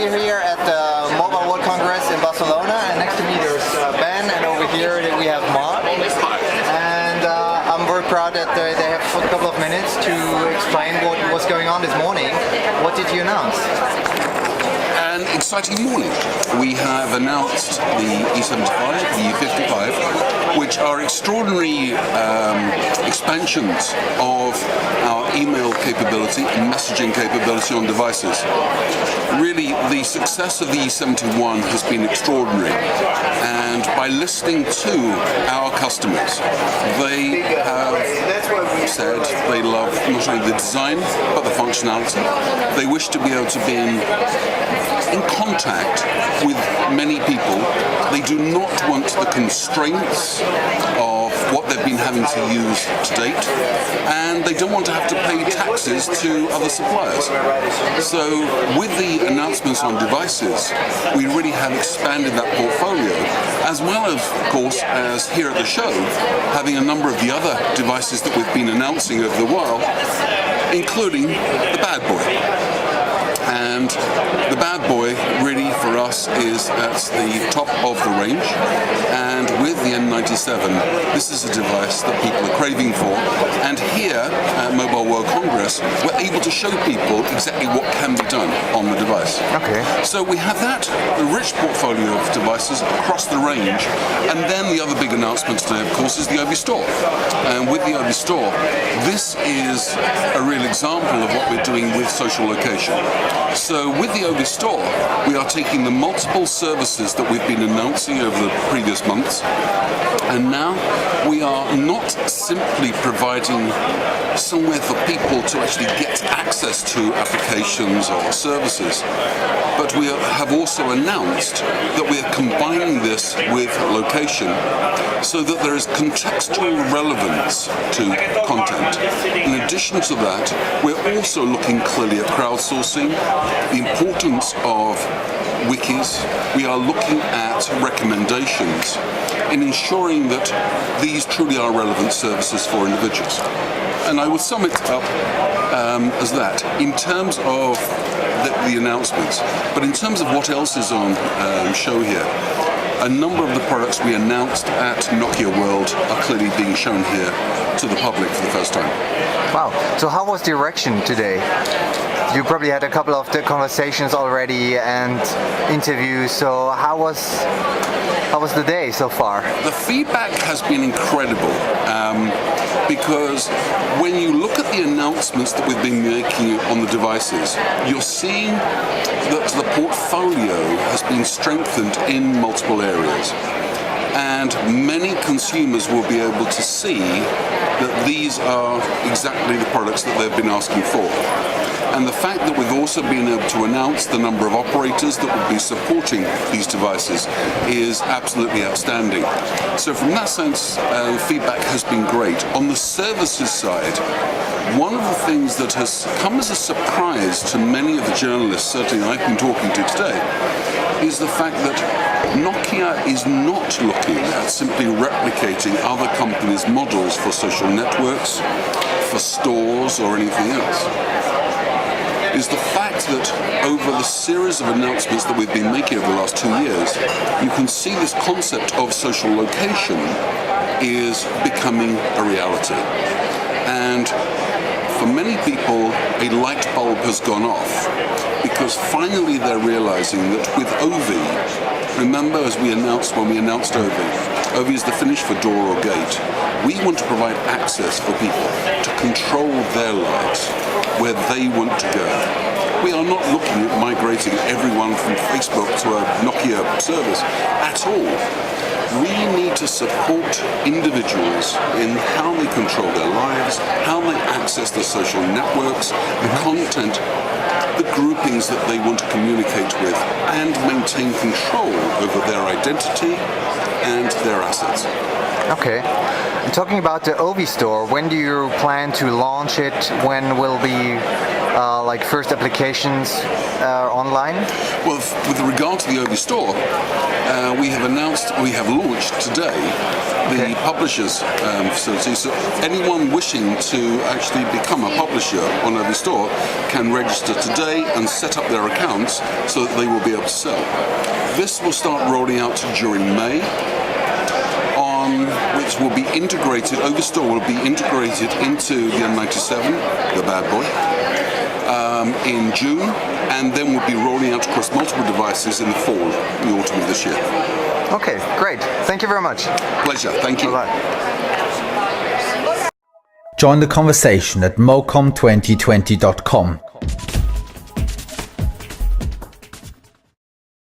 we're here at the Mobile World Congress in Barcelona, and next to me there's Ben, and over here we have Mark. And I'm very proud that they have a couple of minutes to explain what was going on this morning. What did you announce? An exciting morning. We have announced the E75, the E55, which are extraordinary expansions of our email capability and messaging capability on devices. Really, the success of the E71 has been extraordinary, and by listening to our customers, they have said they love not only the design but the functionality. They wish to be able to be in contact with many people. They do not want the constraints of what they've been having to use to date, and they don't want to have to pay taxes to other suppliers. So with the announcements on devices, we really have expanded that portfolio, as well as, of course, as here at the show, having a number of the other devices that we've been announcing over the while, including the bad boy. And the bad boy really for us is at the top of the range, and with the N97 this is a device that people are craving for, and here at Mobile World Congress we're able to show people exactly what can be done on the device. Okay. So we have that rich portfolio of devices across the range, and then the other big announcement today of course is the Ovi Store. And with the Ovi Store, this is a real example of what we're doing with social location. So with the Ovi Store, we are taking the multiple services that we've been announcing over the previous months, and now we are not simply providing somewhere for people to actually get access to applications or services, but we have also announced that we are combining this with location so that there is contextual relevance to content. In addition to that, we're also looking clearly at crowdsourcing, the importance of wikis. We are looking at recommendations in ensuring that these truly are relevant services for individuals. And I would sum it up as that, in terms of the announcements, but in terms of what else is on show here. A number of the products we announced at Nokia World are clearly being shown here to the public for the first time. Wow, so how was the reaction today? You probably had a couple of the conversations already and interviews, so how was the day so far? The feedback has been incredible, because when you look at the announcements that we've been making on the devices, you're seeing that the portfolio has been strengthened in multiple areas. And many consumers will be able to see that these are exactly the products that they've been asking for. And the fact that we've also been able to announce the number of operators that will be supporting these devices is absolutely outstanding. So from that sense, feedback has been great. On the services side, one of the things that has come as a surprise to many of the journalists, certainly I've been talking to today, is the fact that Nokia is not looking at simply replicating other companies' models for social networks, for stores or anything else. Is the fact that over the series of announcements that we've been making over the last 2 years, you can see this concept of social location is becoming a reality. And for many people, a light bulb has gone off, because finally they're realizing that with Ovi, remember as we announced when we announced Ovi, Ovi is the finish for door or gate. We want to provide access for people to control their lives where they want to go. We are not looking at migrating everyone from Facebook to a Nokia service at all. We need to support individuals in how they control their lives, how they access the social networks, the content, the groupings that they want to communicate with, and maintain control over their identity and their assets. Okay. And talking about the Ovi Store, when do you plan to launch it? When will be like first applications online? Well, with regard to the Ovi store, we have launched today the publishers facility. So anyone wishing to actually become a publisher on Ovi store can register today and set up their accounts so that they will be able to sell. This will start rolling out during May, which will be integrated, Ovi store will be integrated into the N97, the bad boy, in June, and then we'll be rolling out across multiple devices in the fall, the autumn of this year. Okay, great. Thank you very much. Pleasure. Thank you. Bye-bye. Join the conversation at mocom2020.com